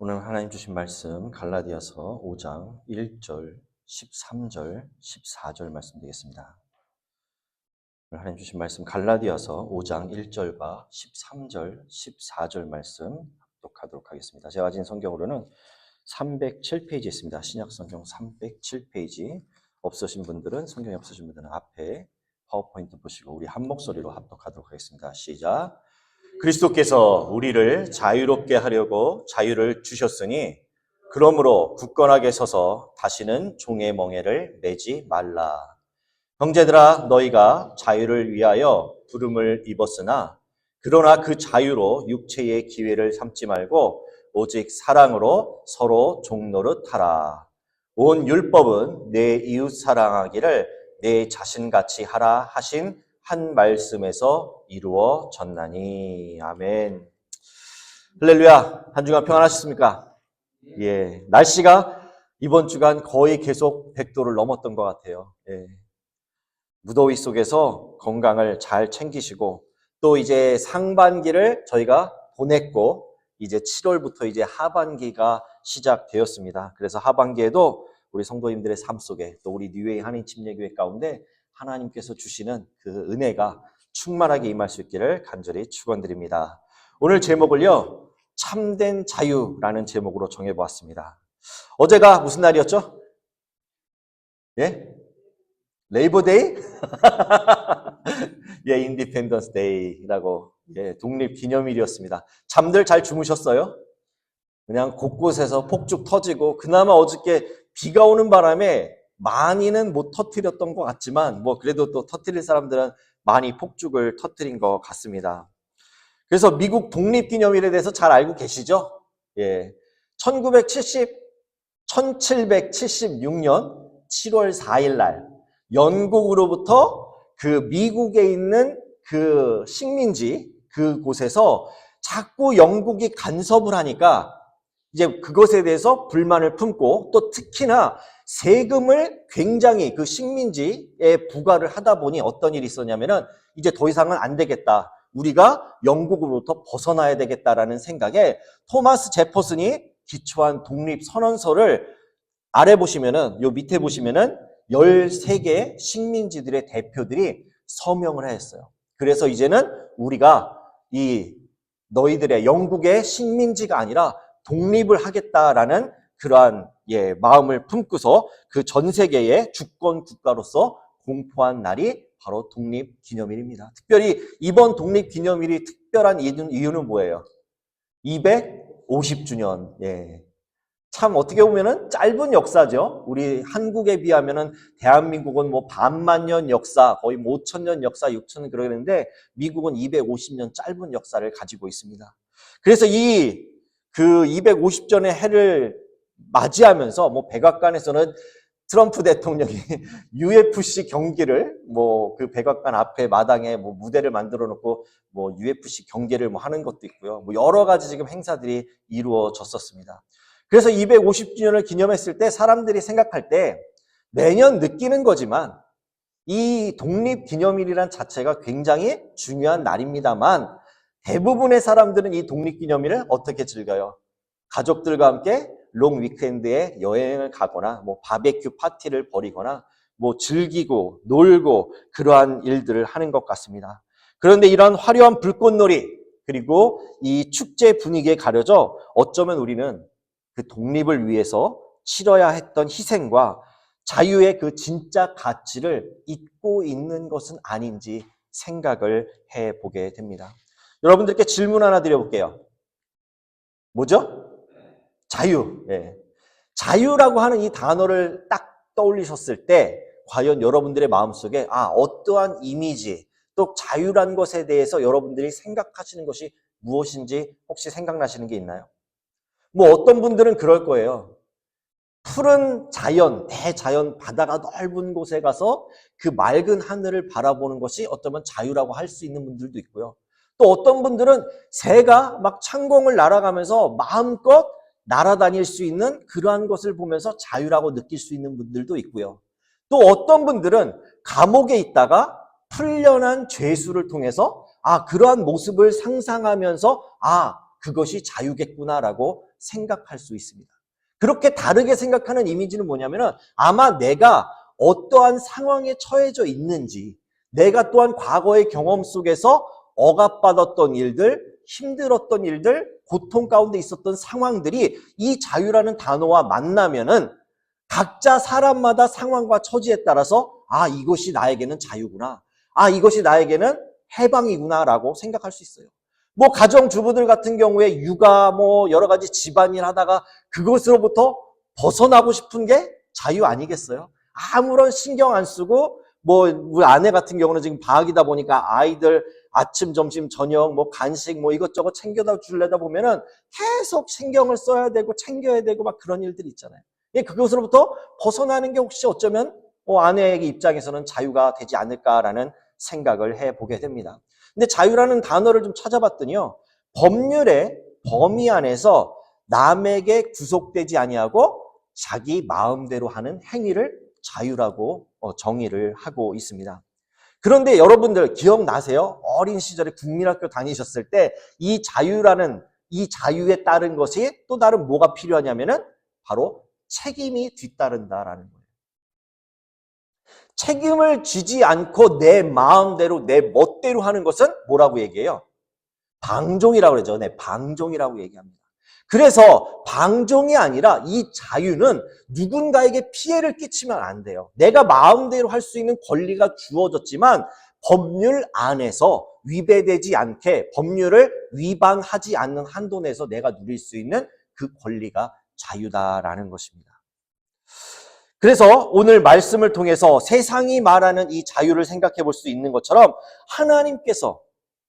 오늘 하나님 주신 말씀 갈라디아서 5장 1절, 13절, 14절 말씀 되겠습니다. 오늘 하나님 주신 말씀 갈라디아서 5장 1절과 13절, 14절 말씀 합독하도록 하겠습니다. 제가 가진 성경으로는 307페이지 있습니다. 신약성경 307페이지. 없으신 분들은, 성경이 없으신 분들은 앞에 파워포인트 보시고 우리 한 목소리로 합독하도록 하겠습니다. 시작. 그리스도께서 우리를 자유롭게 하려고 자유를 주셨으니 그러므로 굳건하게 서서 다시는 종의 멍에를 매지 말라. 형제들아, 너희가 자유를 위하여 부름을 입었으나 그러나 그 자유로 육체의 기회를 삼지 말고 오직 사랑으로 서로 종노릇 하라. 온 율법은 내 이웃 사랑하기를 내 자신같이 하라 하신 한 말씀에서 이루어졌나니. 아멘. 할렐루야. 한 주간 평안하셨습니까? 예. 날씨가 이번 주간 거의 계속 100도를 넘었던 것 같아요. 예. 무더위 속에서 건강을 잘 챙기시고, 또 이제 상반기를 저희가 보냈고, 이제 7월부터 이제 하반기가 시작되었습니다. 그래서 하반기에도 우리 성도님들의 삶 속에, 또 우리 뉴웨이 한인 침례교회 가운데 하나님께서 주시는 그 은혜가 충만하게 임할 수 있기를 간절히 축원드립니다. 오늘 제목을요, 참된 자유라는 제목으로 정해보았습니다. 어제가 무슨 날이었죠? 예? 레이버데이? 예, 인디펜던스 데이라고, 예, 독립기념일이었습니다. 잠들 잘 주무셨어요? 그냥 곳곳에서 폭죽 터지고, 그나마 어저께 비가 오는 바람에 많이는 못 터뜨렸던 것 같지만, 그래도 또 터뜨릴 사람들은 많이 폭죽을 터뜨린 것 같습니다. 그래서 미국 독립기념일에 대해서 잘 알고 계시죠? 예. 1776년 7월 4일 날, 영국으로부터 그 미국에 있는 그 식민지, 그곳에서 자꾸 영국이 간섭을 하니까 이제 그것에 대해서 불만을 품고, 또 특히나 세금을 굉장히 그 식민지에 부과를 하다 보니 어떤 일이 있었냐면은 이제 더 이상은 안 되겠다. 우리가 영국으로부터 벗어나야 되겠다라는 생각에 토마스 제퍼슨이 기초한 독립선언서를 아래 보시면은, 요 밑에 보시면은 13개 식민지들의 대표들이 서명을 했어요. 그래서 이제는 우리가 이 너희들의 영국의 식민지가 아니라 독립을 하겠다라는 그러한 마음을 품고서 그 전 세계의 주권 국가로서 공포한 날이 바로 독립기념일입니다. 특별히 이번 독립기념일이 특별한 이유는 뭐예요? 250주년. 예. 참 어떻게 보면은 짧은 역사죠. 우리 한국에 비하면은 대한민국은 반만 년 역사, 거의 5,000년 역사, 6,000년 그러는데 미국은 250년 짧은 역사를 가지고 있습니다. 그래서 그 250전의 해를 맞이하면서 백악관에서는 트럼프 대통령이 UFC 경기를 그 백악관 앞에 마당에 무대를 만들어 놓고 UFC 경기를 하는 것도 있고요. 여러 가지 지금 행사들이 이루어졌었습니다. 그래서 250주년을 기념했을 때 사람들이 생각할 때 매년 느끼는 거지만 이 독립기념일이란 자체가 굉장히 중요한 날입니다만, 대부분의 사람들은 이 독립기념일을 어떻게 즐겨요? 가족들과 함께 롱 위크엔드에 여행을 가거나 바베큐 파티를 벌이거나 즐기고 놀고 그러한 일들을 하는 것 같습니다. 그런데 이런 화려한 불꽃놀이 그리고 이 축제 분위기에 가려져 어쩌면 우리는 그 독립을 위해서 치러야 했던 희생과 자유의 그 진짜 가치를 잊고 있는 것은 아닌지 생각을 해보게 됩니다. 여러분들께 질문 하나 드려볼게요. 뭐죠? 자유. 예. 자유라고 하는 이 단어를 딱 떠올리셨을 때 과연 여러분들의 마음속에 어떠한 이미지, 또 자유란 것에 대해서 여러분들이 생각하시는 것이 무엇인지 혹시 생각나시는 게 있나요? 어떤 분들은 그럴 거예요. 푸른 자연, 대자연, 바다가 넓은 곳에 가서 그 맑은 하늘을 바라보는 것이 어쩌면 자유라고 할 수 있는 분들도 있고요. 또 어떤 분들은 새가 막 창공을 날아가면서 마음껏 날아다닐 수 있는 그러한 것을 보면서 자유라고 느낄 수 있는 분들도 있고요. 또 어떤 분들은 감옥에 있다가 풀려난 죄수를 통해서 그러한 모습을 상상하면서 그것이 자유겠구나라고 생각할 수 있습니다. 그렇게 다르게 생각하는 이미지는 뭐냐면은 아마 내가 어떠한 상황에 처해져 있는지, 내가 또한 과거의 경험 속에서 억압받았던 일들, 힘들었던 일들, 고통 가운데 있었던 상황들이 이 자유라는 단어와 만나면은 각자 사람마다 상황과 처지에 따라서 아, 이것이 나에게는 자유구나. 아, 이것이 나에게는 해방이구나라고 생각할 수 있어요. 뭐 가정주부들 같은 경우에 육아 뭐 여러 가지 집안일 하다가 그것으로부터 벗어나고 싶은 게 자유 아니겠어요? 아무런 신경 안 쓰고 뭐 우리 아내 같은 경우는 지금 방학이다 보니까 아이들 아침, 점심, 저녁 뭐 간식 뭐 이것저것 챙겨다 주려다 보면은 계속 신경을 써야 되고 챙겨야 되고 막 그런 일들이 있잖아요. 그것으로부터 벗어나는 게 혹시 어쩌면 아내의 입장에서는 자유가 되지 않을까라는 생각을 해보게 됩니다. 근데 자유라는 단어를 좀 찾아봤더니요. 법률의 범위 안에서 남에게 구속되지 아니하고 자기 마음대로 하는 행위를 자유라고 정의를 하고 있습니다. 그런데 여러분들 기억나세요? 어린 시절에 국민학교 다니셨을 때 이 자유라는 이 자유에 따른 것이 또 다른 뭐가 필요하냐면은 바로 책임이 뒤따른다라는 거예요. 책임을 지지 않고 내 마음대로 내 멋대로 하는 것은 뭐라고 얘기해요? 방종이라고 그러죠. 네, 방종이라고 얘기합니다. 그래서 방종이 아니라 이 자유는 누군가에게 피해를 끼치면 안 돼요. 내가 마음대로 할 수 있는 권리가 주어졌지만 법률 안에서 위배되지 않게 법률을 위반하지 않는 한도 내에서 내가 누릴 수 있는 그 권리가 자유다라는 것입니다. 그래서 오늘 말씀을 통해서 세상이 말하는 이 자유를 생각해 볼 수 있는 것처럼 하나님께서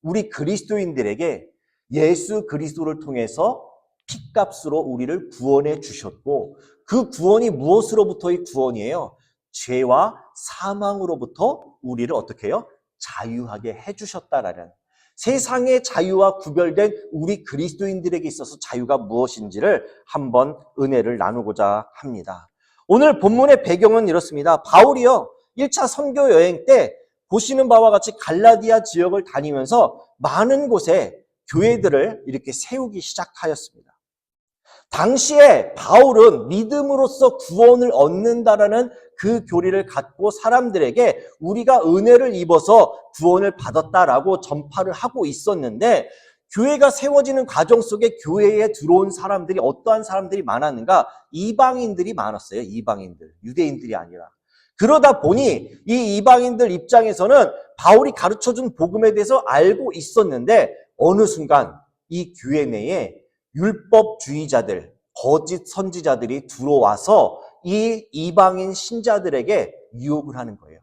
우리 그리스도인들에게 예수 그리스도를 통해서 핏값으로 우리를 구원해 주셨고 그 구원이 무엇으로부터의 구원이에요? 죄와 사망으로부터 우리를 어떻게 해요? 자유하게 해주셨다라는 세상의 자유와 구별된 우리 그리스도인들에게 있어서 자유가 무엇인지를 한번 은혜를 나누고자 합니다. 오늘 본문의 배경은 이렇습니다. 바울이요 1차 선교 여행 때 보시는 바와 같이 갈라디아 지역을 다니면서 많은 곳에 교회들을 이렇게 세우기 시작하였습니다. 당시에 바울은 믿음으로써 구원을 얻는다라는 그 교리를 갖고 사람들에게 우리가 은혜를 입어서 구원을 받았다라고 전파를 하고 있었는데 교회가 세워지는 과정 속에 교회에 들어온 사람들이 어떠한 사람들이 많았는가? 이방인들이 많았어요. 이방인들. 유대인들이 아니라. 그러다 보니 이 이방인들 입장에서는 바울이 가르쳐준 복음에 대해서 알고 있었는데 어느 순간 이 교회 내에 율법주의자들, 거짓 선지자들이 들어와서 이 이방인 신자들에게 유혹을 하는 거예요.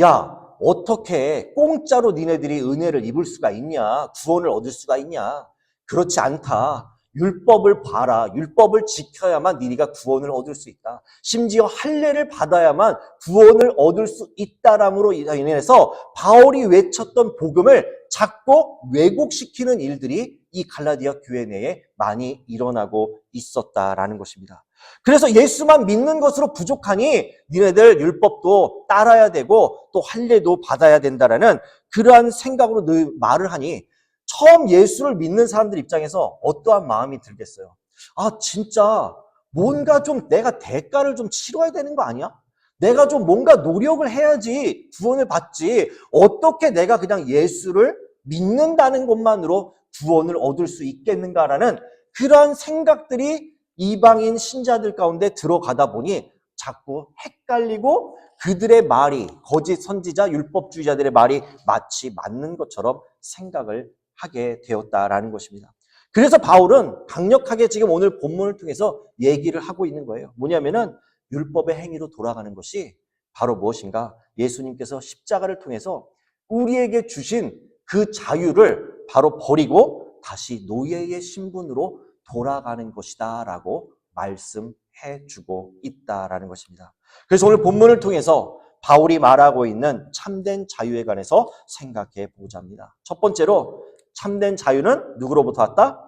야, 어떻게 공짜로 니네들이 은혜를 입을 수가 있냐? 구원을 얻을 수가 있냐? 그렇지 않다. 율법을 봐라. 율법을 지켜야만 니네가 구원을 얻을 수 있다. 심지어 할례를 받아야만 구원을 얻을 수 있다람으로 인해서 바울이 외쳤던 복음을 자꾸 왜곡시키는 일들이 이 갈라디아 교회 내에 많이 일어나고 있었다라는 것입니다. 그래서 예수만 믿는 것으로 부족하니 니네들 율법도 따라야 되고 또 할례도 받아야 된다라는 그러한 생각으로 늘 말을 하니 처음 예수를 믿는 사람들 입장에서 어떠한 마음이 들겠어요? 아, 진짜 뭔가 좀 내가 대가를 좀 치러야 되는 거 아니야? 내가 좀 뭔가 노력을 해야지 구원을 받지. 어떻게 내가 그냥 예수를 믿는다는 것만으로 구원을 얻을 수 있겠는가라는 그러한 생각들이 이방인 신자들 가운데 들어가다 보니 자꾸 헷갈리고 그들의 말이 거짓 선지자 율법주의자들의 말이 마치 맞는 것처럼 생각을 하게 되었다라는 것입니다. 그래서 바울은 강력하게 지금 오늘 본문을 통해서 얘기를 하고 있는 거예요. 뭐냐면은 율법의 행위로 돌아가는 것이 바로 무엇인가? 예수님께서 십자가를 통해서 우리에게 주신 그 자유를 바로 버리고 다시 노예의 신분으로 돌아가는 것이다 라고 말씀해 주고 있다라는 것입니다. 그래서 오늘 본문을 통해서 바울이 말하고 있는 참된 자유에 관해서 생각해 보자 합니다. 첫 번째로 참된 자유는 누구로부터 왔다?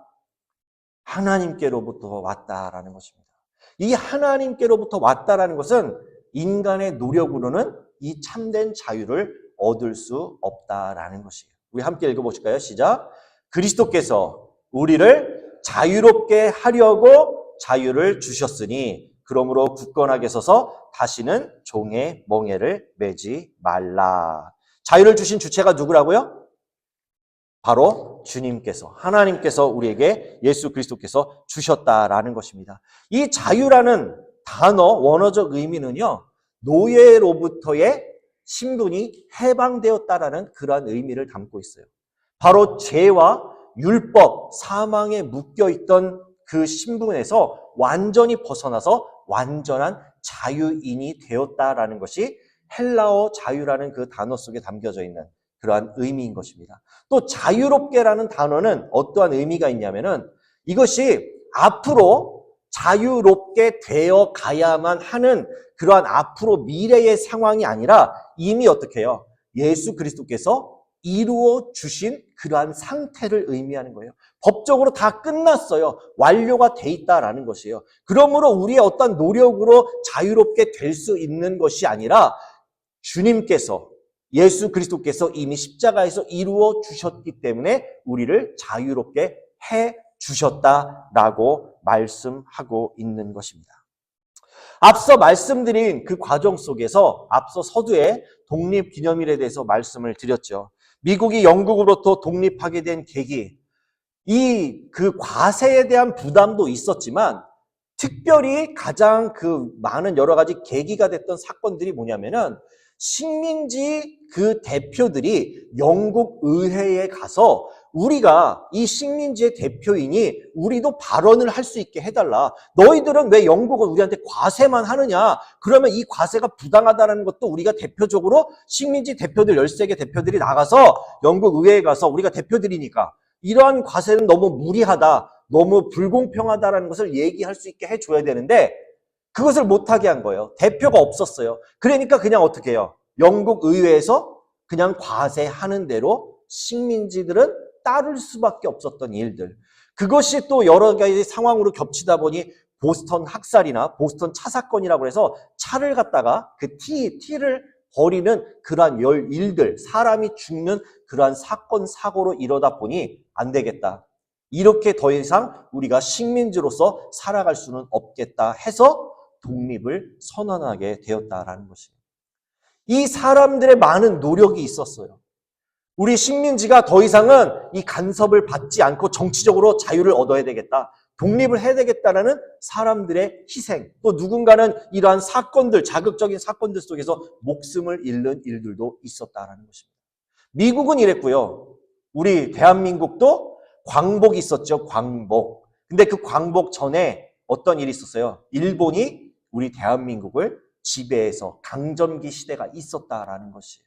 하나님께로부터 왔다라는 것입니다. 이 하나님께로부터 왔다라는 것은 인간의 노력으로는 이 참된 자유를 얻을 수 없다라는 것이에요. 우리 함께 읽어보실까요? 시작. 그리스도께서 우리를 자유롭게 하려고 자유를 주셨으니 그러므로 굳건하게 서서 다시는 종의 멍에를 매지 말라. 자유를 주신 주체가 누구라고요? 바로 주님께서, 하나님께서 우리에게 예수 그리스도께서 주셨다라는 것입니다. 이 자유라는 단어 원어적 의미는요, 노예로부터의 신분이 해방되었다라는 그러한 의미를 담고 있어요. 바로 죄와 율법, 사망에 묶여있던 그 신분에서 완전히 벗어나서 완전한 자유인이 되었다라는 것이 헬라어 자유라는 그 단어 속에 담겨져 있는 그러한 의미인 것입니다. 또 자유롭게라는 단어는 어떠한 의미가 있냐면은 이것이 앞으로 자유롭게 되어 가야만 하는 그러한 앞으로 미래의 상황이 아니라 이미 어떻게 해요? 예수 그리스도께서 이루어 주신 그러한 상태를 의미하는 거예요. 법적으로 다 끝났어요. 완료가 돼 있다라는 것이에요. 그러므로 우리의 어떤 노력으로 자유롭게 될 수 있는 것이 아니라 주님께서, 예수 그리스도께서 이미 십자가에서 이루어 주셨기 때문에 우리를 자유롭게 해 주셨다라고 말씀하고 있는 것입니다. 앞서 말씀드린 그 과정 속에서 앞서 서두에 독립기념일에 대해서 말씀을 드렸죠. 미국이 영국으로부터 독립하게 된 계기, 그 과세에 대한 부담도 있었지만 특별히 가장 그 많은 여러 가지 계기가 됐던 사건들이 뭐냐면은 식민지 그 대표들이 영국 의회에 가서 우리가 이 식민지의 대표이니 우리도 발언을 할 수 있게 해달라. 너희들은 왜 영국은 우리한테 과세만 하느냐? 그러면 이 과세가 부당하다는 것도 우리가 대표적으로 식민지 대표들 13개 대표들이 나가서 영국 의회에 가서 우리가 대표들이니까 이러한 과세는 너무 무리하다, 너무 불공평하다라는 것을 얘기할 수 있게 해줘야 되는데 그것을 못하게 한 거예요. 대표가 없었어요. 그러니까 그냥 어떻게 해요? 영국 의회에서 그냥 과세하는 대로 식민지들은 따를 수밖에 없었던 일들. 그것이 또 여러 가지 상황으로 겹치다 보니 보스턴 학살이나 보스턴 차 사건이라고 해서 차를 갖다가 그 티를 버리는 그러한 일들, 사람이 죽는 그러한 사건, 사고로 이러다 보니 안 되겠다. 이렇게 더 이상 우리가 식민지로서 살아갈 수는 없겠다 해서 독립을 선언하게 되었다라는 것입니다. 이 사람들의 많은 노력이 있었어요. 우리 식민지가 더 이상은 이 간섭을 받지 않고 정치적으로 자유를 얻어야 되겠다. 독립을 해야 되겠다라는 사람들의 희생, 또 누군가는 이러한 사건들, 자극적인 사건들 속에서 목숨을 잃는 일들도 있었다라는 것입니다. 미국은 이랬고요. 우리 대한민국도 광복이 있었죠. 광복. 근데 그 광복 전에 어떤 일이 있었어요? 일본이 우리 대한민국을 지배해서 강점기 시대가 있었다라는 것이에요.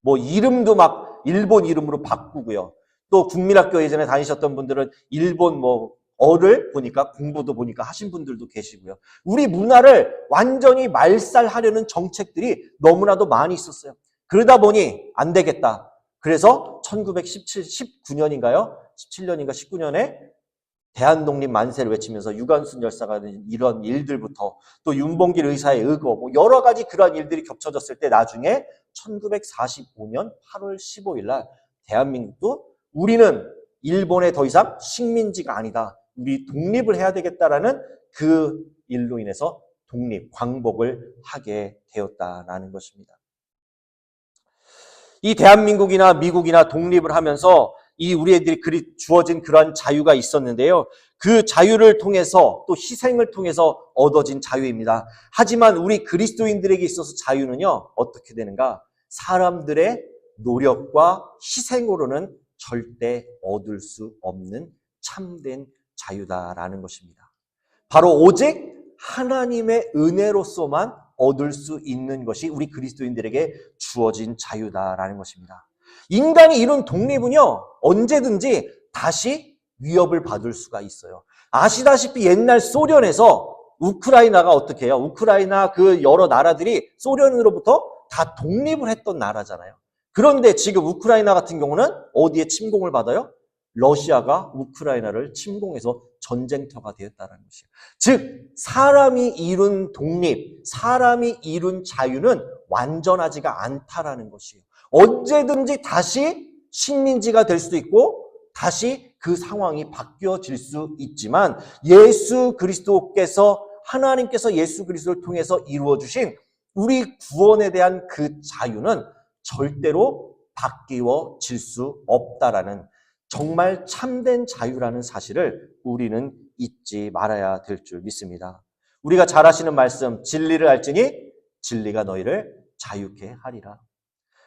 뭐 이름도 막 일본 이름으로 바꾸고요. 또 국민학교 예전에 다니셨던 분들은 일본 뭐 어를 보니까 공부도 보니까 하신 분들도 계시고요. 우리 문화를 완전히 말살하려는 정책들이 너무나도 많이 있었어요. 그러다 보니 안 되겠다. 그래서 1919년인가요? 17년인가 19년에 대한독립 만세를 외치면서 유관순 열사가 이런 일들부터 또 윤봉길 의사의 의거, 뭐 여러 가지 그러한 일들이 겹쳐졌을 때 나중에 1945년 8월 15일 날 대한민국도 우리는 일본에 더 이상 식민지가 아니다. 우리 독립을 해야 되겠다라는 그 일로 인해서 독립, 광복을 하게 되었다라는 것입니다. 이 대한민국이나 미국이나 독립을 하면서 이 우리 애들이 주어진 그러한 자유가 있었는데요. 그 자유를 통해서 또 희생을 통해서 얻어진 자유입니다. 하지만 우리 그리스도인들에게 있어서 자유는요, 어떻게 되는가? 사람들의 노력과 희생으로는 절대 얻을 수 없는 참된 자유다라는 것입니다. 바로 오직 하나님의 은혜로서만 얻을 수 있는 것이 우리 그리스도인들에게 주어진 자유다라는 것입니다. 인간이 이룬 독립은요, 언제든지 다시 위협을 받을 수가 있어요. 아시다시피 옛날 소련에서 우크라이나가 어떻게 해요? 우크라이나 그 여러 나라들이 소련으로부터 다 독립을 했던 나라잖아요. 그런데 지금 우크라이나 같은 경우는 어디에 침공을 받아요? 러시아가 우크라이나를 침공해서 전쟁터가 되었다는 것이에요. 즉, 사람이 이룬 독립, 사람이 이룬 자유는 완전하지가 않다라는 것이에요. 언제든지 다시 식민지가 될 수도 있고 다시 그 상황이 바뀌어질 수 있지만 예수 그리스도께서 하나님께서 예수 그리스도를 통해서 이루어 주신 우리 구원에 대한 그 자유는 절대로 바뀌어질 수 없다라는 정말 참된 자유라는 사실을 우리는 잊지 말아야 될 줄 믿습니다. 우리가 잘 아시는 말씀, 진리를 알지니 진리가 너희를 자유케 하리라.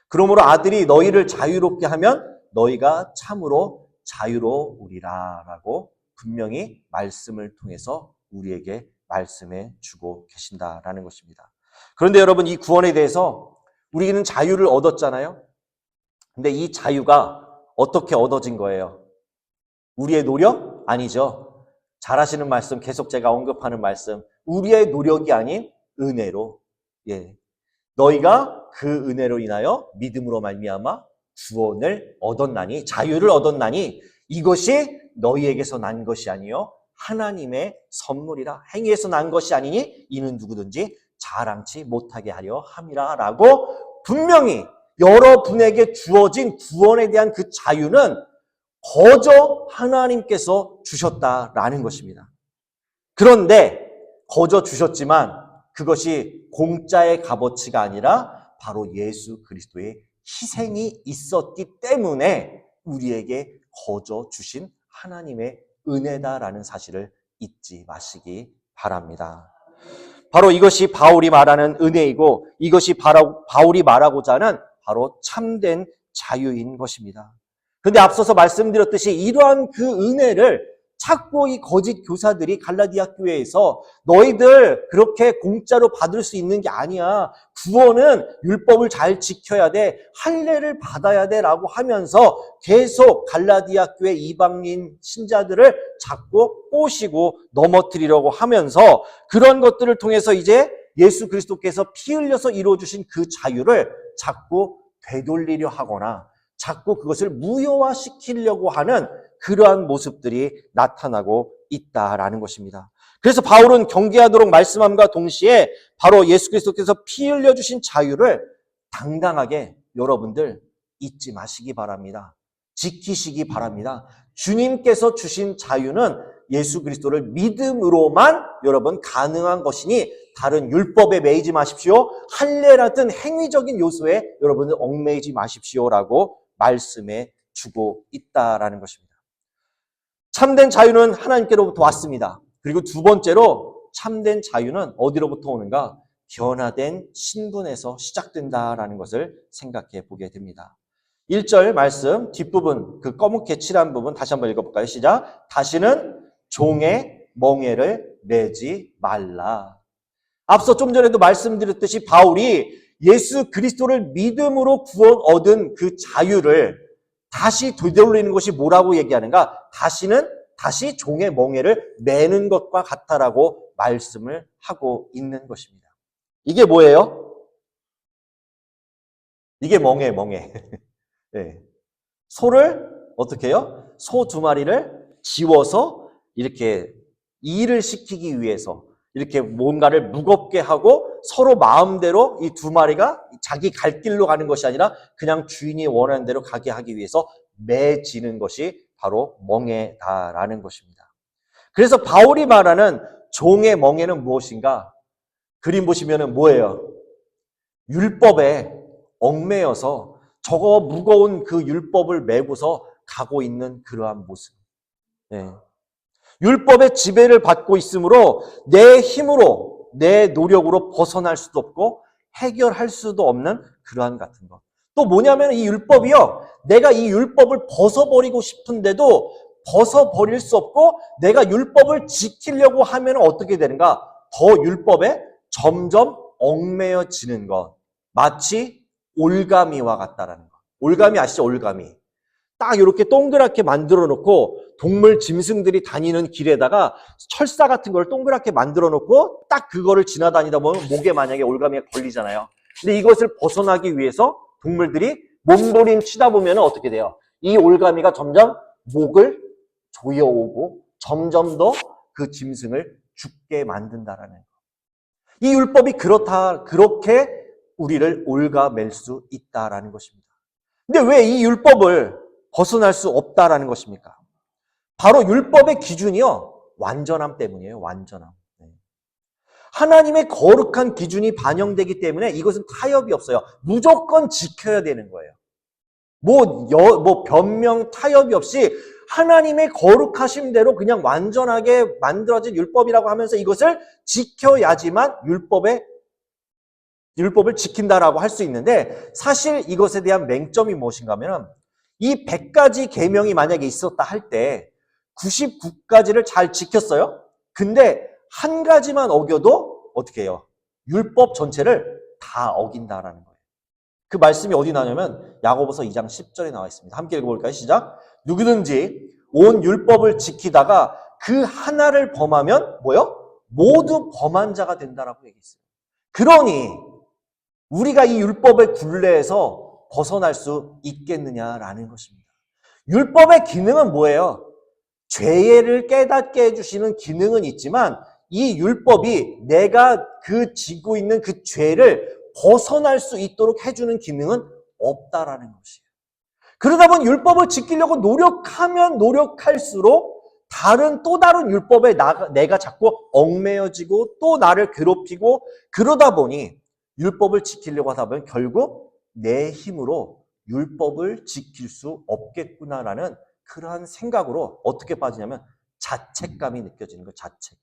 그러므로 아들이 너희를 자유롭게 하면 너희가 참으로 자유로우리라 라고 분명히 말씀을 통해서 우리에게 말씀해 주고 계신다라는 것입니다. 그런데 여러분, 이 구원에 대해서 우리는 자유를 얻었잖아요. 근데 이 자유가 어떻게 얻어진 거예요? 우리의 노력? 아니죠. 잘 아시는 말씀, 계속 제가 언급하는 말씀, 우리의 노력이 아닌 은혜로, 너희가 그 은혜로 인하여 믿음으로 말미암아 구원을 얻었나니, 자유를 얻었나니 이것이 너희에게서 난 것이 아니요 하나님의 선물이라. 행위에서 난 것이 아니니 이는 누구든지 자랑치 못하게 하려 함이라 라고 분명히 여러분에게 주어진 구원에 대한 그 자유는 거저 하나님께서 주셨다라는 것입니다. 그런데 거저 주셨지만 그것이 공짜의 값어치가 아니라 바로 예수 그리스도의 희생이 있었기 때문에 우리에게 거저 주신 하나님의 은혜다라는 사실을 잊지 마시기 바랍니다. 바로 이것이 바울이 말하는 은혜이고 이것이 바울이 말하고자 하는 바로 참된 자유인 것입니다. 그런데 앞서서 말씀드렸듯이 이러한 그 은혜를 자꾸 이 거짓 교사들이 갈라디아 교회에서 너희들 그렇게 공짜로 받을 수 있는 게 아니야. 구원은 율법을 잘 지켜야 돼. 할례를 받아야 돼 라고 하면서 계속 갈라디아 교회 이방인 신자들을 자꾸 꼬시고 넘어뜨리려고 하면서 그런 것들을 통해서 이제 예수 그리스도께서 피 흘려서 이루어주신 그 자유를 자꾸 되돌리려 하거나 자꾸 그것을 무효화시키려고 하는 그러한 모습들이 나타나고 있다라는 것입니다. 그래서 바울은 경계하도록 말씀함과 동시에 바로 예수 그리스도께서 피 흘려주신 자유를 당당하게 여러분들 잊지 마시기 바랍니다. 지키시기 바랍니다. 주님께서 주신 자유는 예수 그리스도를 믿음으로만 여러분 가능한 것이니 다른 율법에 매이지 마십시오. 할례라든 행위적인 요소에 여러분은 얽매이지 마십시오라고 말씀해 주고 있다라는 것입니다. 참된 자유는 하나님께로부터 왔습니다. 그리고 두 번째로 참된 자유는 어디로부터 오는가? 변화된 신분에서 시작된다라는 것을 생각해 보게 됩니다. 1절 말씀 뒷부분 그 검게 칠한 부분 다시 한번 읽어볼까요? 시작. 다시는 종의 멍에를 매지 말라. 앞서 좀 전에도 말씀드렸듯이 바울이 예수 그리스도를 믿음으로 구원 얻은 그 자유를 다시 되돌리는 것이 뭐라고 얘기하는가? 다시 종의 멍에를 매는 것과 같다라고 말씀을 하고 있는 것입니다. 이게 뭐예요? 이게 멍에. 네. 소를 어떻게 해요? 소 두 마리를 지워서 이렇게 일을 시키기 위해서 이렇게 뭔가를 무겁게 하고 서로 마음대로 이 두 마리가 자기 갈 길로 가는 것이 아니라 그냥 주인이 원하는 대로 가게 하기 위해서 매지는 것이 바로 멍에다라는 것입니다. 그래서 바울이 말하는 종의 멍에는 무엇인가? 그림 보시면은 뭐예요? 율법에 얽매여서 저거 무거운 그 율법을 메고서 가고 있는 그러한 모습. 네. 율법의 지배를 받고 있으므로 내 힘으로 내 노력으로 벗어날 수도 없고 해결할 수도 없는 그러한 같은 것. 또 뭐냐면 이 율법이요. 내가 이 율법을 벗어버리고 싶은데도 벗어버릴 수 없고 내가 율법을 지키려고 하면 어떻게 되는가? 더 율법에 점점 얽매여지는 것. 마치 올가미와 같다라는 것. 올가미 아시죠? 올가미. 딱 이렇게 동그랗게 만들어 놓고 동물 짐승들이 다니는 길에다가 철사 같은 걸 동그랗게 만들어 놓고 딱 그거를 지나다니다 보면 목에 만약에 올가미가 걸리잖아요. 근데 이것을 벗어나기 위해서 동물들이 몸부림 치다 보면 어떻게 돼요? 이 올가미가 점점 목을 조여오고 점점 더 그 짐승을 죽게 만든다라는 거. 이 율법이 그렇게 우리를 올가맬 수 있다라는 것입니다. 근데 왜 이 율법을 벗어날 수 없다라는 것입니까? 바로 율법의 기준이요. 완전함 때문이에요. 완전함. 하나님의 거룩한 기준이 반영되기 때문에 이것은 타협이 없어요. 무조건 지켜야 되는 거예요. 변명, 타협이 없이 하나님의 거룩하심대로 그냥 완전하게 만들어진 율법이라고 하면서 이것을 지켜야지만 율법을 지킨다라고 할 수 있는데, 사실 이것에 대한 맹점이 무엇인가 하면, 이 100가지 계명이 만약에 있었다 할 때 99가지를 잘 지켰어요. 근데 한 가지만 어겨도 어떻게 해요? 율법 전체를 다 어긴다라는 거예요. 그 말씀이 어디 나냐면 야고보서 2장 10절에 나와 있습니다. 함께 읽어볼까요? 시작. 누구든지 온 율법을 지키다가 그 하나를 범하면 뭐요? 모두 범한 자가 된다라고 얘기했어요. 그러니 우리가 이 율법의 굴레에서 벗어날 수 있겠느냐라는 것입니다. 율법의 기능은 뭐예요? 죄를 깨닫게 해주시는 기능은 있지만 이 율법이 내가 지고 있는 그 죄를 벗어날 수 있도록 해주는 기능은 없다라는 것이에요. 그러다 보니 율법을 지키려고 노력하면 노력할수록 또 다른 율법에 내가 자꾸 얽매여지고 또 나를 괴롭히고, 그러다 보니 율법을 지키려고 하다 보면 결국 내 힘으로 율법을 지킬 수 없겠구나라는 그러한 생각으로 어떻게 빠지냐면 자책감이 느껴지는 거예요. 자책.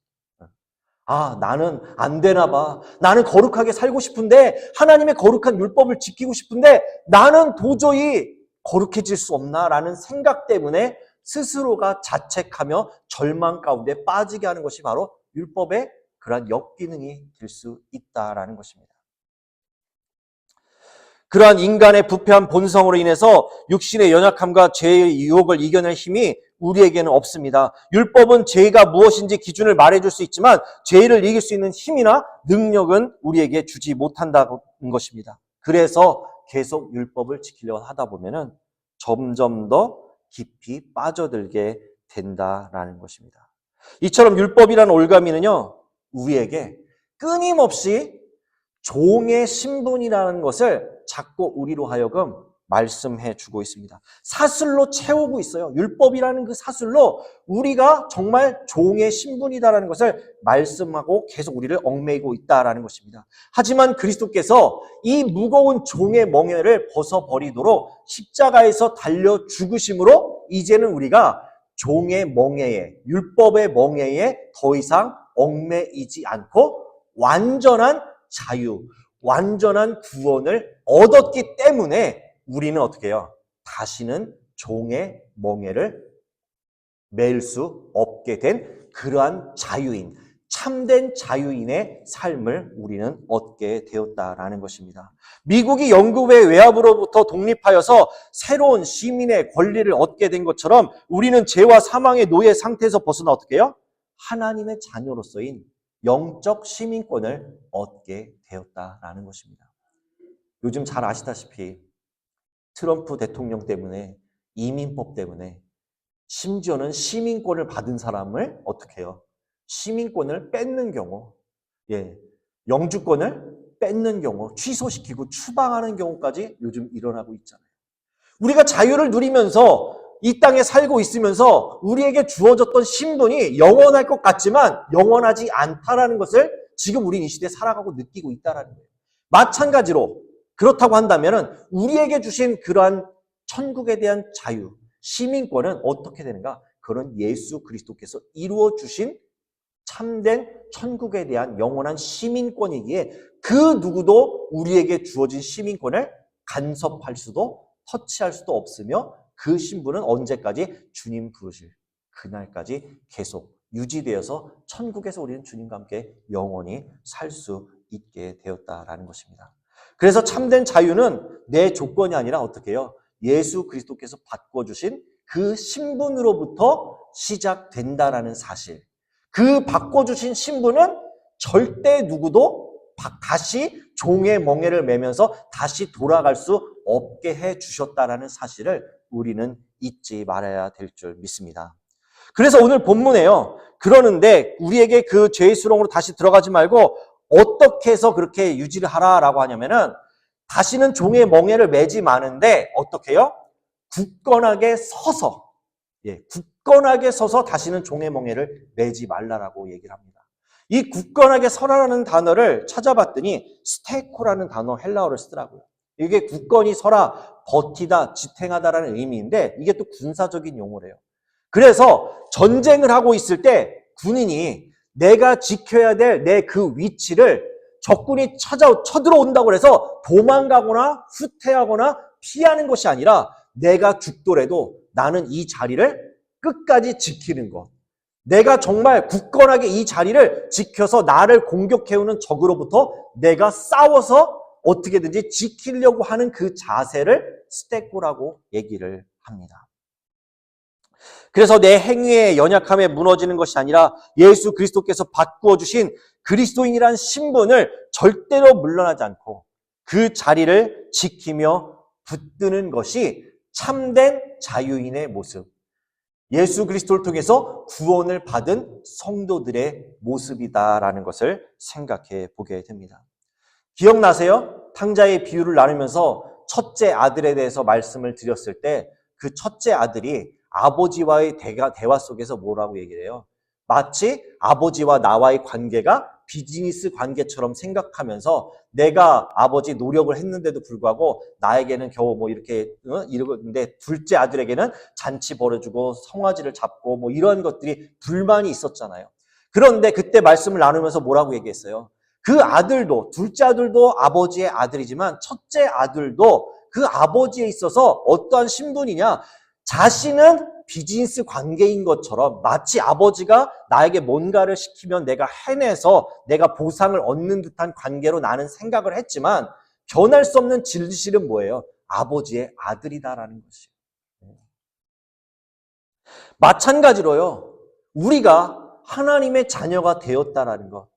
나는 안 되나 봐. 나는 거룩하게 살고 싶은데, 하나님의 거룩한 율법을 지키고 싶은데 나는 도저히 거룩해질 수 없나라는 생각 때문에 스스로가 자책하며 절망 가운데 빠지게 하는 것이 바로 율법의 그러한 역기능이 될 수 있다라는 것입니다. 그러한 인간의 부패한 본성으로 인해서 육신의 연약함과 죄의 유혹을 이겨낼 힘이 우리에게는 없습니다. 율법은 죄가 무엇인지 기준을 말해줄 수 있지만 죄를 이길 수 있는 힘이나 능력은 우리에게 주지 못한다는 것입니다. 그래서 계속 율법을 지키려고 하다 보면은 점점 더 깊이 빠져들게 된다라는 것입니다. 이처럼 율법이라는 올가미는요, 우리에게 끊임없이 종의 신분이라는 것을 자꾸 우리로 하여금 말씀해 주고 있습니다. 사슬로 채우고 있어요. 율법이라는 그 사슬로 우리가 정말 종의 신분이다라는 것을 말씀하고 계속 우리를 얽매이고 있다라는 것입니다. 하지만 그리스도께서 이 무거운 종의 멍에를 벗어버리도록 십자가에서 달려 죽으심으로 이제는 우리가 종의 멍에에, 율법의 멍에에 더 이상 얽매이지 않고 완전한 자유, 완전한 구원을 얻었기 때문에 우리는 어떻게 해요? 다시는 종의 멍에를 매일 수 없게 된 그러한 자유인, 참된 자유인의 삶을 우리는 얻게 되었다라는 것입니다. 미국이 영국의 외압으로부터 독립하여서 새로운 시민의 권리를 얻게 된 것처럼 우리는 죄와 사망의 노예 상태에서 벗어나 어떻게 해요? 하나님의 자녀로서인 영적 시민권을 얻게 되었다라는 것입니다. 요즘 잘 아시다시피 트럼프 대통령 때문에, 이민법 때문에 심지어는 시민권을 받은 사람을 어떻게 해요? 시민권을 뺏는 경우, 영주권을 뺏는 경우, 취소시키고 추방하는 경우까지 요즘 일어나고 있잖아요. 우리가 자유를 누리면서 이 땅에 살고 있으면서 우리에게 주어졌던 신분이 영원할 것 같지만 영원하지 않다라는 것을 지금 우리는 이 시대에 살아가고 느끼고 있다는 거예요. 마찬가지로 그렇다고 한다면 우리에게 주신 그러한 천국에 대한 자유, 시민권은 어떻게 되는가? 그런 예수 그리스도께서 이루어 주신 참된 천국에 대한 영원한 시민권이기에 그 누구도 우리에게 주어진 시민권을 간섭할 수도 터치할 수도 없으며 그 신분은 언제까지? 주님 부르실 그날까지 계속 유지되어서 천국에서 우리는 주님과 함께 영원히 살 수 있게 되었다라는 것입니다. 그래서 참된 자유는 내 조건이 아니라 어떻게 해요? 예수 그리스도께서 바꿔주신 그 신분으로부터 시작된다라는 사실. 그 바꿔주신 신분은 절대 누구도 다시 종의 멍에를 매면서 다시 돌아갈 수 없게 해주셨다라는 사실을 우리는 잊지 말아야 될 줄 믿습니다. 그래서 오늘 본문에요. 그러는데 우리에게 그 죄의 수렁으로 다시 들어가지 말고 어떻게 해서 그렇게 유지를 하라라고 하냐면은 다시는 종의 멍에를 매지 마는데 어떻게 해요? 굳건하게 서서 굳건하게 서서 다시는 종의 멍에를 매지 말라라고 얘기를 합니다. 이 굳건하게 서라라는 단어를 찾아봤더니 스테코라는 단어 헬라어를 쓰더라고요. 이게 굳건히 서라, 버티다, 지탱하다라는 의미인데 이게 또 군사적인 용어래요. 그래서 전쟁을 하고 있을 때 군인이 내가 지켜야 될 내 그 위치를 적군이 쳐들어온다고 해서 도망가거나 후퇴하거나 피하는 것이 아니라 내가 죽더라도 나는 이 자리를 끝까지 지키는 것. 내가 정말 굳건하게 이 자리를 지켜서 나를 공격해오는 적으로부터 내가 싸워서 어떻게든지 지키려고 하는 그 자세를 스테코라고 얘기를 합니다. 그래서 내 행위의 연약함에 무너지는 것이 아니라 예수 그리스도께서 바꾸어 주신 그리스도인이란 신분을 절대로 물러나지 않고 그 자리를 지키며 붙드는 것이 참된 자유인의 모습. 예수 그리스도를 통해서 구원을 받은 성도들의 모습이다라는 것을 생각해 보게 됩니다. 기억나세요? 탕자의 비유를 나누면서 첫째 아들에 대해서 말씀을 드렸을 때 그 첫째 아들이 아버지와의 대화 속에서 뭐라고 얘기를 해요? 마치 아버지와 나와의 관계가 비즈니스 관계처럼 생각하면서 내가 아버지 노력을 했는데도 불구하고 나에게는 겨우 뭐 이렇게 이러는데 둘째 아들에게는 잔치 벌어주고 성화지를 잡고 뭐 이런 것들이 불만이 있었잖아요. 그런데 그때 말씀을 나누면서 뭐라고 얘기했어요? 그 아들도 둘째 아들도 아버지의 아들이지만 첫째 아들도 그 아버지에 있어서 어떠한 신분이냐? 자신은 비즈니스 관계인 것처럼 마치 아버지가 나에게 뭔가를 시키면 내가 해내서 내가 보상을 얻는 듯한 관계로 나는 생각을 했지만 변할 수 없는 진실은 뭐예요? 아버지의 아들이다라는 것이에요. 마찬가지로요. 우리가 하나님의 자녀가 되었다라는 것,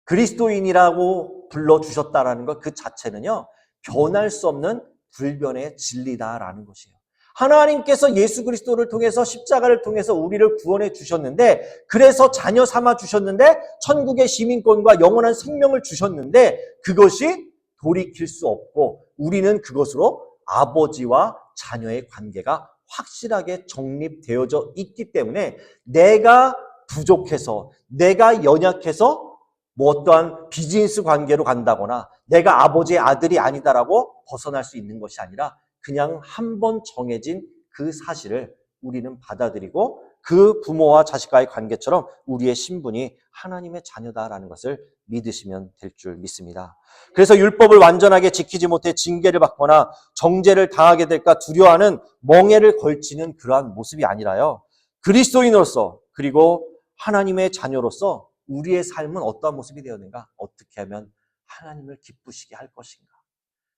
그리스도인이라고 불러주셨다라는 것 그 자체는요. 변할 수 없는 불변의 진리다라는 것이에요. 하나님께서 예수 그리스도를 통해서 십자가를 통해서 우리를 구원해 주셨는데 그래서 자녀 삼아 주셨는데 천국의 시민권과 영원한 생명을 주셨는데 그것이 돌이킬 수 없고 우리는 그것으로 아버지와 자녀의 관계가 확실하게 정립되어져 있기 때문에 내가 부족해서 내가 연약해서 뭐 어떠한 비즈니스 관계로 간다거나 내가 아버지의 아들이 아니다라고 벗어날 수 있는 것이 아니라 그냥 한 번 정해진 그 사실을 우리는 받아들이고 그 부모와 자식과의 관계처럼 우리의 신분이 하나님의 자녀다라는 것을 믿으시면 될 줄 믿습니다. 그래서 율법을 완전하게 지키지 못해 징계를 받거나 정죄를 당하게 될까 두려워하는 멍에를 걸치는 그러한 모습이 아니라요. 그리스도인으로서 그리고 하나님의 자녀로서 우리의 삶은 어떠한 모습이 되었는가? 어떻게 하면 하나님을 기쁘시게 할 것인가?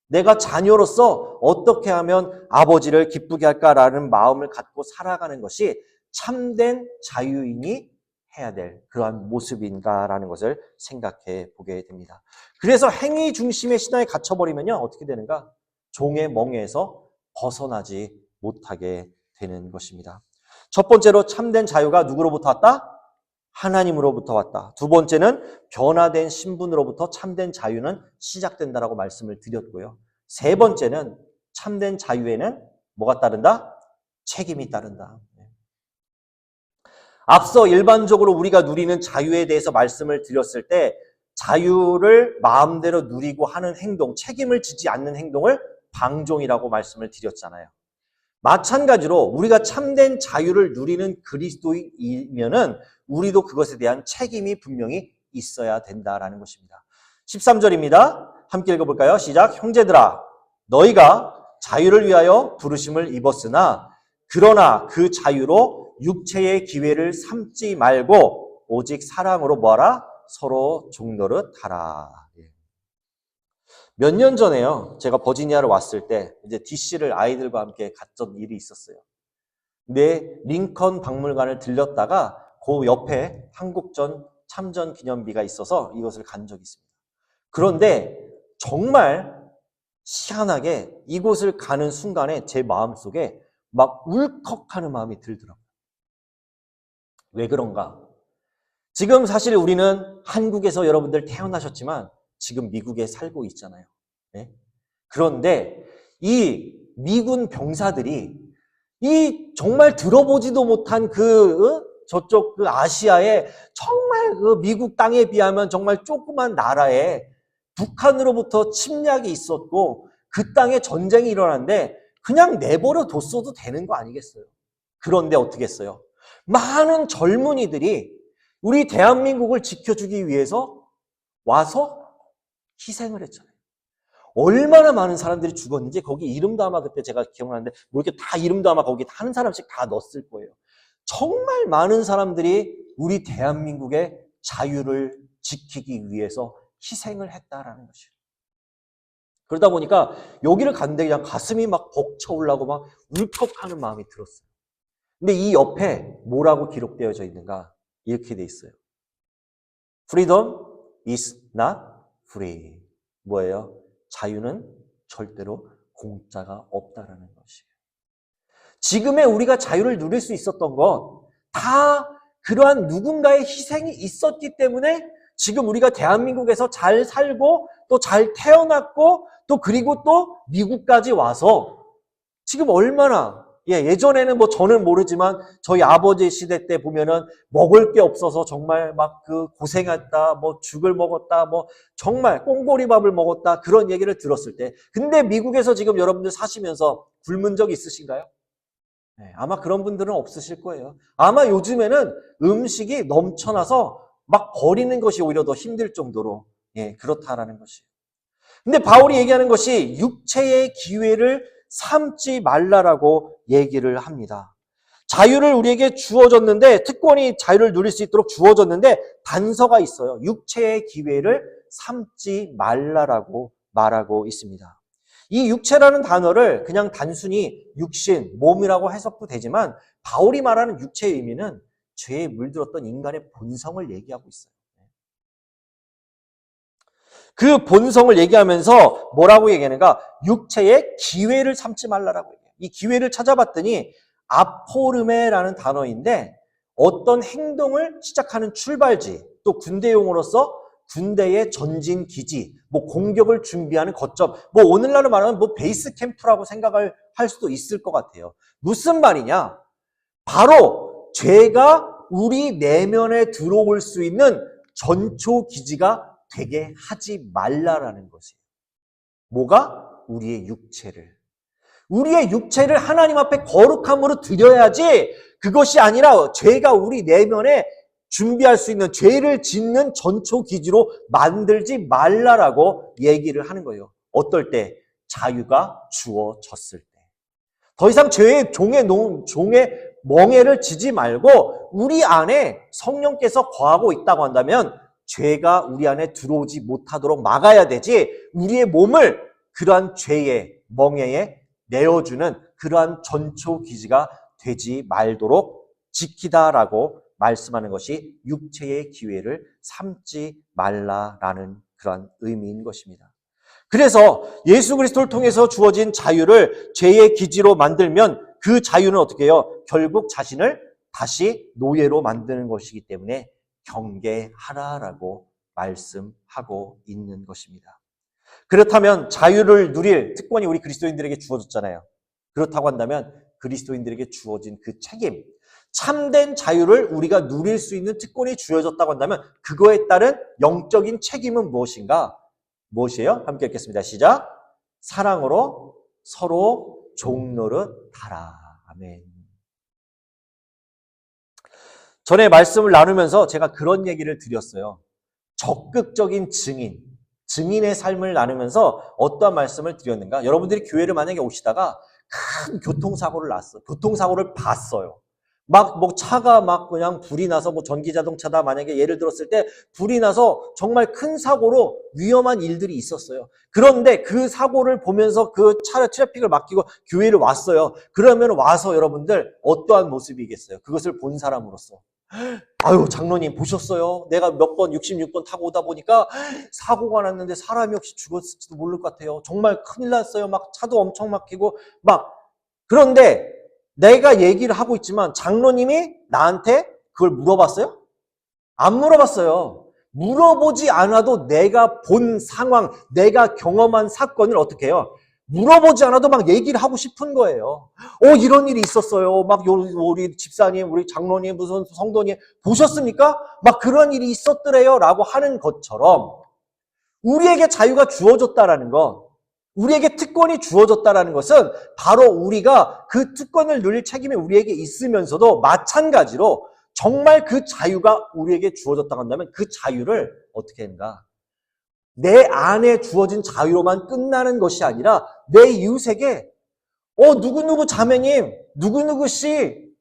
내가 자녀로서 어떻게 하면 아버지를 기쁘게 할까라는 마음을 갖고 살아가는 것이 참된 자유인이 해야 될 그러한 모습인가라는 것을 생각해 보게 됩니다. 그래서 행위 중심의 신앙에 갇혀버리면요. 어떻게 되는가? 종의 멍에에서 벗어나지 못하게 되는 것입니다. 첫 번째로 참된 자유가 누구로부터 왔다? 하나님으로부터 왔다. 두 번째는 변화된 신분으로부터 참된 자유는 시작된다라고 말씀을 드렸고요. 세 번째는 참된 자유에는 뭐가 따른다? 책임이 따른다. 앞서 일반적으로 우리가 누리는 자유에 대해서 말씀을 드렸을 때 자유를 마음대로 누리고 하는 행동, 책임을 지지 않는 행동을 방종이라고 말씀을 드렸잖아요. 마찬가지로 우리가 참된 자유를 누리는 그리스도인이면은 우리도 그것에 대한 책임이 분명히 있어야 된다라는 것입니다. 13절입니다. 함께 읽어볼까요? 시작. 형제들아, 너희가 자유를 위하여 부르심을 입었으나 그러나 그 자유로 육체의 기회를 삼지 말고 오직 사랑으로 뭐하라? 서로 종노릇 하라. 몇 년 전에요. 제가 버지니아를 왔을 때 이제 DC를 아이들과 함께 갔던 일이 있었어요. 근데 링컨 박물관을 들렸다가 그 옆에 한국전 참전 기념비가 있어서 이것을 간 적이 있습니다. 그런데 정말 희한하게 이곳을 가는 순간에 제 마음속에 막 울컥하는 마음이 들더라고요. 왜 그런가? 지금 사실 우리는 한국에서 여러분들 태어나셨지만 지금 미국에 살고 있잖아요. 네? 그런데 이 미군 병사들이 이 정말 들어보지도 못한 저쪽 아시아에 정말 미국 땅에 비하면 정말 조그만 나라에 북한으로부터 침략이 있었고 그 땅에 전쟁이 일어났는데 그냥 내버려 뒀어도 되는 거 아니겠어요? 그런데 어떻게 했어요? 많은 젊은이들이 우리 대한민국을 지켜주기 위해서 와서 희생을 했잖아요. 얼마나 많은 사람들이 죽었는지 거기 이름도 아마 그때 제가 기억나는데 뭐 이렇게 다 이름도 아마 거기 한 사람씩 다 넣었을 거예요. 정말 많은 사람들이 우리 대한민국의 자유를 지키기 위해서 희생을 했다라는 것이에요. 그러다 보니까 여기를 갔는데 그냥 가슴이 막 벅차올라고 막 울컥하는 마음이 들었어요. 근데 이 옆에 뭐라고 기록되어져 있는가? 이렇게 돼 있어요. Freedom is not free. 뭐예요? 자유는 절대로 공짜가 없다라는 것이에요. 지금의 우리가 자유를 누릴 수 있었던 것 다 그러한 누군가의 희생이 있었기 때문에 지금 우리가 대한민국에서 잘 살고 또 잘 태어났고 또 그리고 또 미국까지 와서 지금 얼마나 예전에는 뭐 저는 모르지만 저희 아버지 시대 때 보면은 먹을 게 없어서 정말 막 고생했다, 뭐 죽을 먹었다, 뭐 정말 꽁보리밥을 먹었다 그런 얘기를 들었을 때 근데 미국에서 지금 여러분들 사시면서 굶은 적 있으신가요? 네, 아마 그런 분들은 없으실 거예요. 아마 요즘에는 음식이 넘쳐나서 막 버리는 것이 오히려 더 힘들 정도로 그렇다라는 것이에요. 근데 바울이 얘기하는 것이 육체의 기회를 삼지 말라라고 얘기를 합니다. 자유를 우리에게 주어졌는데 특권이 자유를 누릴 수 있도록 주어졌는데 단서가 있어요. 육체의 기회를 삼지 말라라고 말하고 있습니다. 이 육체라는 단어를 그냥 단순히 육신, 몸이라고 해석도 되지만 바울이 말하는 육체의 의미는 죄에 물들었던 인간의 본성을 얘기하고 있어요. 그 본성을 얘기하면서 뭐라고 얘기하는가? 육체의 기회를 삼지 말라라고 얘기해요. 이 기회를 찾아봤더니 아포르메라는 단어인데 어떤 행동을 시작하는 출발지, 또 군대용으로서 군대의 전진 기지, 뭐 공격을 준비하는 거점, 뭐 오늘날로 말하면 뭐 베이스 캠프라고 생각을 할 수도 있을 것 같아요. 무슨 말이냐? 바로 죄가 우리 내면에 들어올 수 있는 전초 기지가 되게 하지 말라라는 것이에요. 뭐가? 우리의 육체를. 우리의 육체를 하나님 앞에 거룩함으로 드려야지 그것이 아니라 죄가 우리 내면에 준비할 수 있는 죄를 짓는 전초 기지로 만들지 말라라고 얘기를 하는 거예요. 어떨 때? 자유가 주어졌을 때. 더 이상 죄의 종의 멍에를 지지 말고 우리 안에 성령께서 거하고 있다고 한다면 죄가 우리 안에 들어오지 못하도록 막아야 되지 우리의 몸을 그러한 죄의 멍에에 내어주는 그러한 전초 기지가 되지 말도록 지키다라고 말씀하는 것이 육체의 기회를 삼지 말라라는 그러한 의미인 것입니다. 그래서 예수 그리스도를 통해서 주어진 자유를 죄의 기지로 만들면 그 자유는 어떻게 해요? 결국 자신을 다시 노예로 만드는 것이기 때문에 경계하라라고 말씀하고 있는 것입니다. 그렇다면 자유를 누릴 특권이 우리 그리스도인들에게 주어졌잖아요. 그렇다고 한다면 그리스도인들에게 주어진 그 책임, 참된 자유를 우리가 누릴 수 있는 특권이 주어졌다고 한다면 그거에 따른 영적인 책임은 무엇인가? 무엇이에요? 함께 읽겠습니다. 시작. 사랑으로 서로 종노릇하라. 아멘. 전에 말씀을 나누면서 제가 그런 얘기를 드렸어요. 적극적인 증인의 삶을 나누면서 어떠한 말씀을 드렸는가? 여러분들이 교회를 만약에 오시다가 큰 교통사고를 났어요. 교통사고를 봤어요. 뭐 차가 막 그냥 불이 나서 뭐 전기자동차다 만약에 예를 들었을 때 불이 나서 정말 큰 사고로 위험한 일들이 있었어요. 그런데 그 사고를 보면서 그 차를 트래픽을 맡기고 교회를 왔어요. 그러면 와서 여러분들 어떠한 모습이겠어요? 그것을 본 사람으로서. 아유, 장로님 보셨어요? 내가 몇 번 66번 타고 오다 보니까 사고가 났는데 사람이 혹시 죽었을지도 모를 것 같아요. 정말 큰일 났어요. 막 차도 엄청 막히고 막. 그런데 내가 얘기를 하고 있지만 장로님이 나한테 그걸 물어봤어요? 안 물어봤어요. 물어보지 않아도 내가 본 상황, 내가 경험한 사건을 어떻게 해요? 물어보지 않아도 막 얘기를 하고 싶은 거예요. 이런 일이 있었어요. 막 우리 집사님, 우리 장로님, 무슨 성도님 보셨습니까? 막 그런 일이 있었더래요. 라고 하는 것처럼 우리에게 자유가 주어졌다라는 것, 우리에게 특권이 주어졌다라는 것은 바로 우리가 그 특권을 누릴 책임이 우리에게 있으면서도 마찬가지로 정말 그 자유가 우리에게 주어졌다고 한다면 그 자유를 어떻게 하는가? 내 안에 주어진 자유로만 끝나는 것이 아니라 내 이웃에게 누구누구 자매님, 누구누구 씨,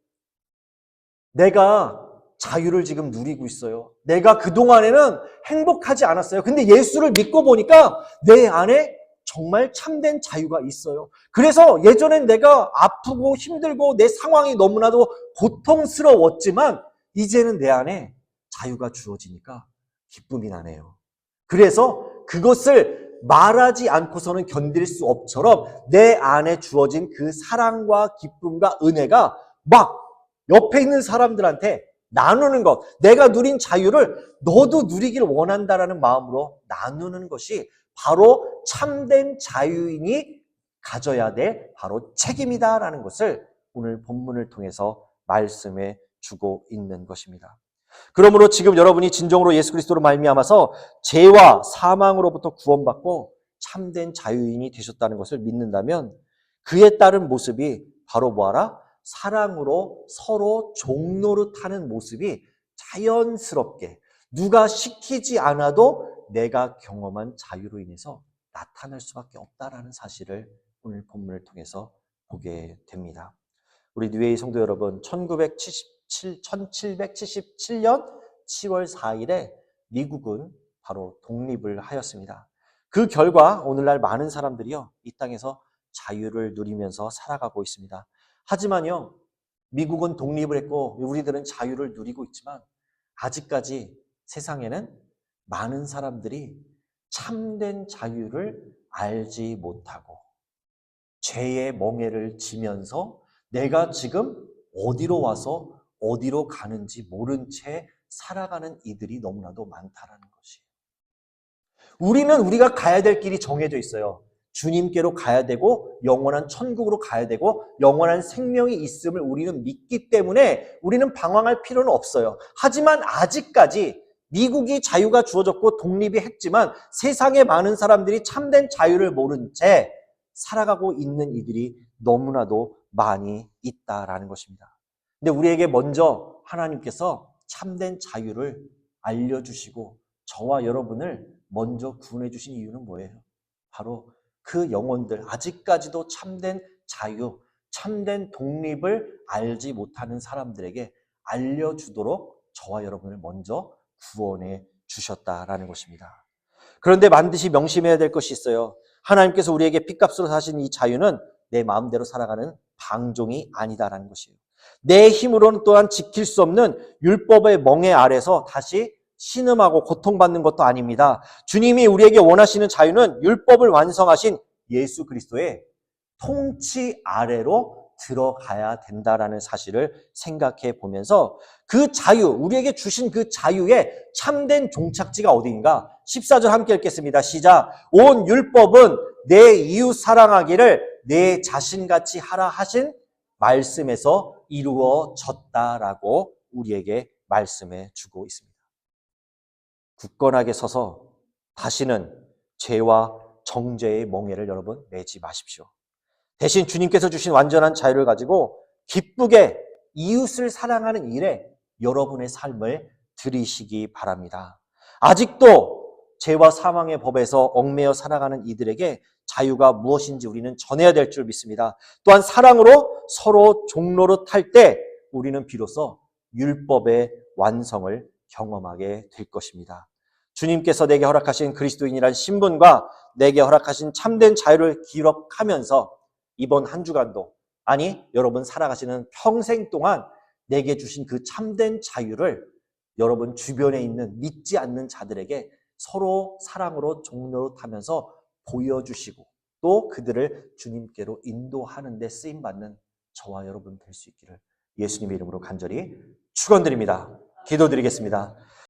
내가 자유를 지금 누리고 있어요. 내가 그동안에는 행복하지 않았어요. 근데 예수를 믿고 보니까 내 안에 정말 참된 자유가 있어요. 그래서 예전엔 내가 아프고 힘들고 내 상황이 너무나도 고통스러웠지만 이제는 내 안에 자유가 주어지니까 기쁨이 나네요. 그래서 그것을 말하지 않고서는 견딜 수 없처럼 내 안에 주어진 그 사랑과 기쁨과 은혜가 막 옆에 있는 사람들한테 나누는 것, 내가 누린 자유를 너도 누리길 원한다라는 마음으로 나누는 것이 바로 참된 자유인이 가져야 될 바로 책임이다라는 것을 오늘 본문을 통해서 말씀해 주고 있는 것입니다. 그러므로 지금 여러분이 진정으로 예수 그리스도로 말미암아서 죄와 사망으로부터 구원받고 참된 자유인이 되셨다는 것을 믿는다면 그에 따른 모습이 바로 뭐하라? 사랑으로 서로 종노릇하는 모습이 자연스럽게 누가 시키지 않아도 내가 경험한 자유로 인해서 나타날 수밖에 없다라는 사실을 오늘 본문을 통해서 보게 됩니다. 우리 뉴웨이 성도 여러분, 1777년 7월 4일에 미국은 바로 독립을 하였습니다. 그 결과 오늘날 많은 사람들이요, 이 땅에서 자유를 누리면서 살아가고 있습니다. 하지만요, 미국은 독립을 했고 우리들은 자유를 누리고 있지만 아직까지 세상에는 많은 사람들이 참된 자유를 알지 못하고 죄의 멍에를 지면서 내가 지금 어디로 와서 어디로 가는지 모른 채 살아가는 이들이 너무나도 많다라는 것이에요. 우리는 우리가 가야 될 길이 정해져 있어요. 주님께로 가야 되고 영원한 천국으로 가야 되고 영원한 생명이 있음을 우리는 믿기 때문에 우리는 방황할 필요는 없어요. 하지만 아직까지 미국이 자유가 주어졌고 독립이 했지만 세상에 많은 사람들이 참된 자유를 모른 채 살아가고 있는 이들이 너무나도 많이 있다라는 것입니다. 근데 우리에게 먼저 하나님께서 참된 자유를 알려주시고 저와 여러분을 먼저 구원해 주신 이유는 뭐예요? 바로 그 영혼들, 아직까지도 참된 자유, 참된 독립을 알지 못하는 사람들에게 알려주도록 저와 여러분을 먼저 구원해 주셨다라는 것입니다. 그런데 반드시 명심해야 될 것이 있어요. 하나님께서 우리에게 핏값으로 사신 이 자유는 내 마음대로 살아가는 방종이 아니다라는 것이에요. 내 힘으로는 또한 지킬 수 없는 율법의 멍에 아래서 다시 신음하고 고통받는 것도 아닙니다. 주님이 우리에게 원하시는 자유는 율법을 완성하신 예수 그리스도의 통치 아래로 들어가야 된다라는 사실을 생각해 보면서 그 자유, 우리에게 주신 그 자유의 참된 종착지가 어디인가? 14절 함께 읽겠습니다. 시작. 온 율법은 내 이웃 사랑하기를 내 자신같이 하라 하신 말씀에서 이루어졌다라고 우리에게 말씀해 주고 있습니다. 굳건하게 서서 다시는 죄와 정죄의 멍에를 여러분 매지 마십시오. 대신 주님께서 주신 완전한 자유를 가지고 기쁘게 이웃을 사랑하는 일에 여러분의 삶을 들이시기 바랍니다. 아직도 죄와 사망의 법에서 얽매여 살아가는 이들에게 자유가 무엇인지 우리는 전해야 될 줄 믿습니다. 또한 사랑으로 서로 종노릇할 때 우리는 비로소 율법의 완성을 경험하게 될 것입니다. 주님께서 내게 허락하신 그리스도인이란 신분과 내게 허락하신 참된 자유를 기록하면서 이번 한 주간도, 아니 여러분 살아가시는 평생 동안 내게 주신 그 참된 자유를 여러분 주변에 있는 믿지 않는 자들에게 서로 사랑으로 종노릇하면서 보여주시고 또 그들을 주님께로 인도하는 데 쓰임받는 저와 여러분 될 수 있기를 예수님의 이름으로 간절히 축원드립니다. 기도드리겠습니다.